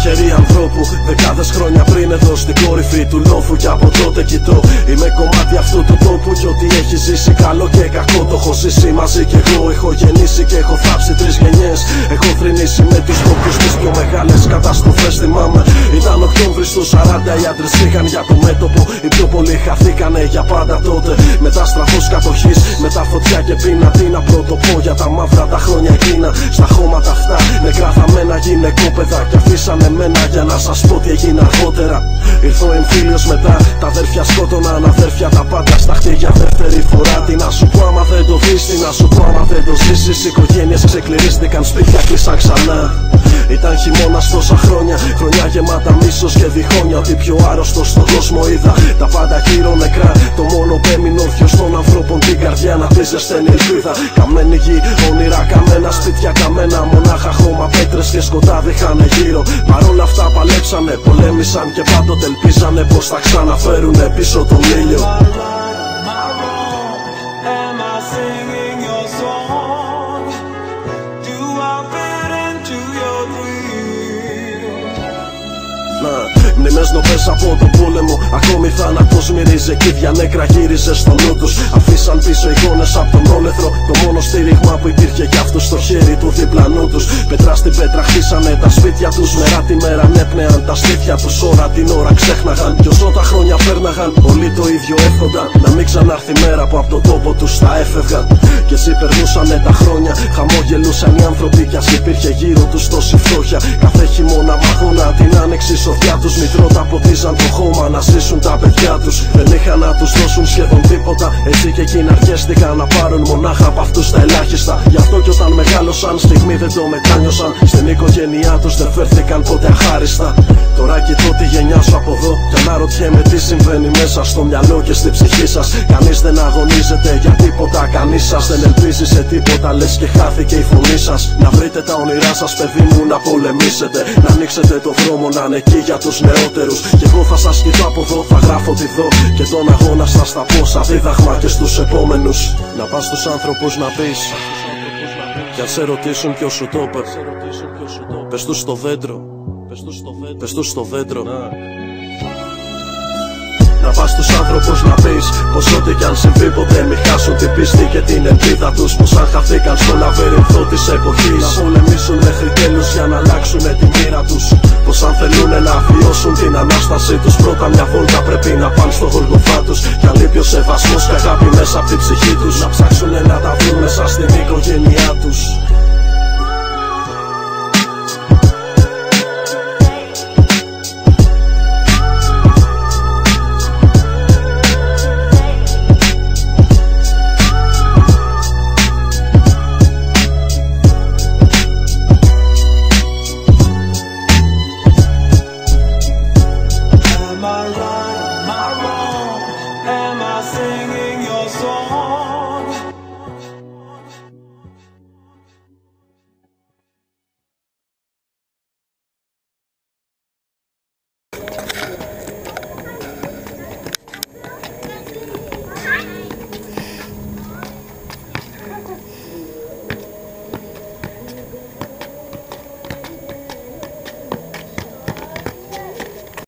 χέρι ανθρώπου. Δεκάδες χρόνια πριν εδώ στην κορυφή του λόφου. Κι από τότε κοιτώ, είμαι κομμάτι αυτού του τόπου. Κι ό,τι έχει ζήσει καλό και κακό το έχω ζήσει μαζί κι εγώ. Έχω γεννήσει και έχω θάψει 3 γενιές. Έχω θρηνήσει με τους τόπους τις πιο μεγάλες καταστροφές. Θυμάμαι, ήταν Οκτώβρη του 40. Οι άντρες είχαν για το μέτωπο. Οι πιο πολλοί χαθήκανε για πάντα τότε. Μετά στρατός κατοχής, μετά φωτιά και πείνα. Τι να πρωτοπώ για τα μαύρα τα χρόνια εκείνα. Στα χώματα αυτά νεκρά θαμμένα γυναικόπαιδα. Κι αφήσανε μένα για να σας πω τι έγινε αργότερα. Ήρθε ο εμφύλιος μετά, τα αδέρφια σκότωναν αδέρφια τα πάντα στα χτίγια δεύτερη φορά. Τι να σου πω άμα δεν το δεις, τι να σου πω άμα δεν το ζήσεις. Οικογένειες ξεκληρίστηκαν, σπίτια κλείσαν ξανά. Ήταν χειμώνας τόσα χρόνια, χρονιά γεμάτα μίσος και διχόνια. Ότι πιο άρρωστος στον κόσμο είδα, τα πάντα γύρω νεκρά. Το μόνο που έμεινε όρθιος των ανθρώπων την καρδιά να τη ζεσταίνει ελπίδα. Καμένη γη, όνειρα καμένα, σπίτια καμένα. Μονάχα χώμα, πέτρες και σκοτάδι είχανε γύρω. Παρόλα αυτά παλέψανε, πολέμησαν και πάντοτε ελπίζανε πως θα ξαναφέρουνε πίσω τον ήλιο. Μνήμες νοπές από τον πόλεμο. Ακόμη θάνατος μυρίζει κι ίδια νέκρα γύριζε στο νου τους. Αφήσαν πίσω εικόνες από τον όλεθρο. Το μόνο στήριγμα που υπήρχε κι αυτούς στο χέρι του διπλανού τους. Πέτρα στην πέτρα χτίσανε τα σπίτια τους. Μέρα τη μέρα νέπνεαν τα στήθια τους. Ώρα την ώρα ξέχναγαν. Κι όσο τα χρόνια πέρναγαν, όλοι το ίδιο εύχονταν. Να μην ξανάρθει μέρα που από τον τόπο τους θα έφευγαν. Και εσύ περνούσανε τα χρόνια. Χαμόγελουσαν οι άνθρωποι κι ας υπήρχε γύρω τους τόση φτώχεια. Κάθε χειμώνα μαγώνα την άνοιξη σοδιά τους. Μητρώτα ποτίζαν το χώμα να ζήσουν τα παιδιά τους. Δεν είχαν να τους δώσουν σχεδόν τίποτα. Έτσι και εκείνα αρκέστηκαν να πάρουν μονάχα από αυτούς τα ελάχιστα. Γι' αυτό κι όταν μεγάλωσαν, στιγμή δεν το μετάνιωσαν. Στην οικογένειά τους δεν φέρθηκαν ποτέ αχάριστα. Τώρα κοιτώ τη γενιά σου από εδώ και αναρωτιέμαι τι συμβαίνει μέσα στο μυαλό και στη ψυχή σας. Κανείς δεν αγωνίζεται για τίποτα, κανείς σας δεν ελπίζει σε τίποτα. Λες και χάθηκε η φωνή σας. Να βρείτε τα όνειρά σας, παιδί μου, να πολεμήσετε. Να ανοίξετε το δρόμο να είναι εκεί για τους νεότερους. Κι εγώ θα σας κοιτώ από εδώ, θα γράφω τη δω. Και τον αγώνα σας θα πω σαν δίδαγμα και στους επόμενους. Να πας στους άνθρωπους να πεις, κι αν σε ρωτήσουν ποιος σου το είπε, πες τους στο δέντρο. Πες τους στο δέντρο. Να πας στους άνθρωπους να πεις πως ό,τι κι αν συμβεί ποτέ μη χάσουν την πίστη και την ελπίδα τους. Πως αν χαθήκαν στο λαβύρινθο της εποχής, να πολεμήσουν μέχρι τέλους για να αλλάξουν τη μοίρα τους. Πως αν θέλουνε να βιώσουν την Ανάστασή τους, πρώτα μια βόλτα πρέπει να πάνε στο Γολγοθά τους. Κι αν λείπει ο σεβασμός και αγάπη μέσα από την ψυχή τους, να ψάξουνε να